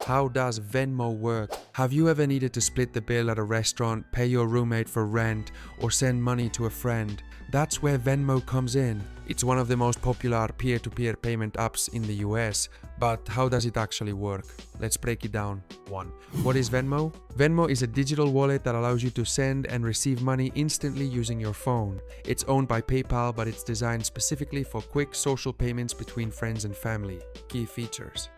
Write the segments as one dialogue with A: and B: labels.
A: How does Venmo work? Have you ever needed to split the bill at a restaurant, pay your roommate for rent, or send money to a friend? That's where Venmo comes in. It's one of the most popular peer-to-peer payment apps in the US, but how does it actually work? Let's break it down. 1. What is Venmo? Venmo is a digital wallet that allows you to send and receive money instantly using your phone. It's owned by PayPal, but it's designed specifically for quick social payments between friends and family. Key features.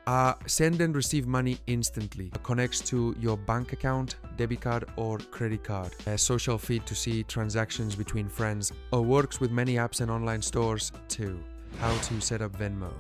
A: Send and receive money instantly. Connects to your bank account, debit card, or credit card. A social feed to see transactions between friends. Works with many apps and online stores. 2. How to set up Venmo.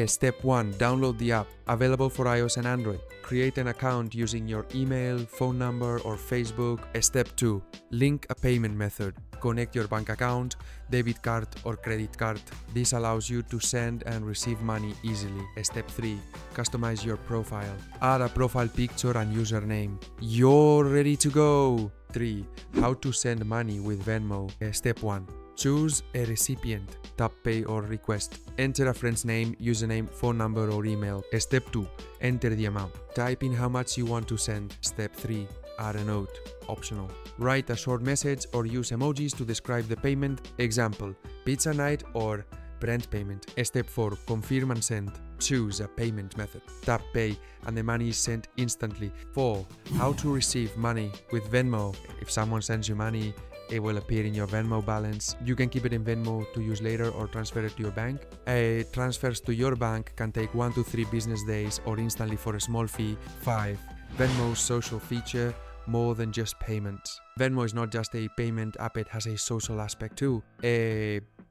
A: Step 1. Download the app. Available for iOS and Android. Create an account using your email, phone number, or Facebook. Step 2. Link a payment method. Connect your bank account, debit card, or credit card. This allows you to send and receive money easily. Step 3. Customize your profile. Add a profile picture and username. You're ready to go. 3. How to send money with Venmo. Step 1. Choose a recipient, tap pay or request. Enter a friend's name, username, phone number or email. Step 2. Enter the amount. Type in how much you want to send. Step 3. Add a note. Optional. Write a short message or use emojis to describe the payment. Example, pizza night or rent payment. Step 4. Confirm and send. Choose a payment method. Tap pay and the money is sent instantly. 4. How to receive money with Venmo. If someone sends you money, it will appear in your Venmo balance. You can keep it in Venmo to use later or transfer it to your bank. Transfers to your bank can take 1 to 3 business days or instantly for a small fee. 5. Venmo's social feature. More than just payments. Venmo is not just a payment app, it has a social aspect too.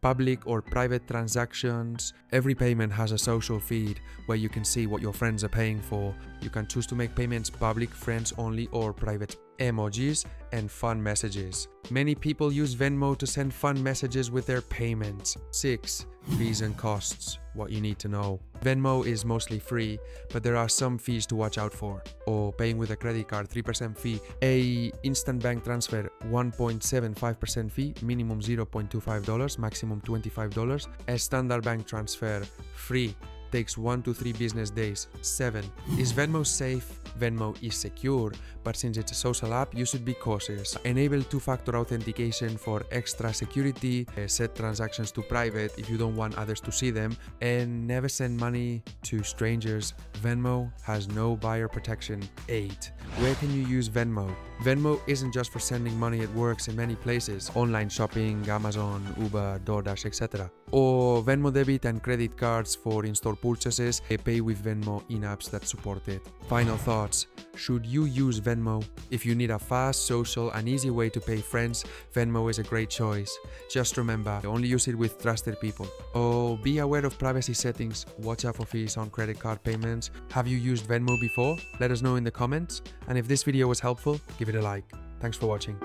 A: Public or private transactions. Every payment has a social feed where you can see what your friends are paying for. You can choose to make payments public, friends only, or private. Emojis and fun messages. Many people use Venmo to send fun messages with their payments. 6. Fees and costs. What you need to know. Venmo is mostly free, but there are some fees to watch out for. Or paying with a credit card, 3% fee. A instant bank transfer, 1.75% fee, minimum $0.25, maximum $25. A standard bank transfer, free, takes 1 to 3 business days. 7. Is Venmo safe? Venmo is secure, but since it's a social app, you should be cautious. Enable 2-factor authentication for extra security, set transactions to private if you don't want others to see them, and never send money to strangers. Venmo has no buyer protection. 8. Where can you use Venmo? Venmo isn't just for sending money, it works in many places. Online shopping, Amazon, Uber, DoorDash, etc. Or Venmo debit and credit cards for in-store purchases. Pay with Venmo in apps that support it. Final thoughts. Should you use Venmo? If you need a fast, social, and easy way to pay friends, Venmo is a great choice. Just remember, only use it with trusted people. Oh, be aware of privacy settings. Watch out for fees on credit card payments. Have you used Venmo before? Let us know in the comments. And if this video was helpful, give it a like. Thanks for watching.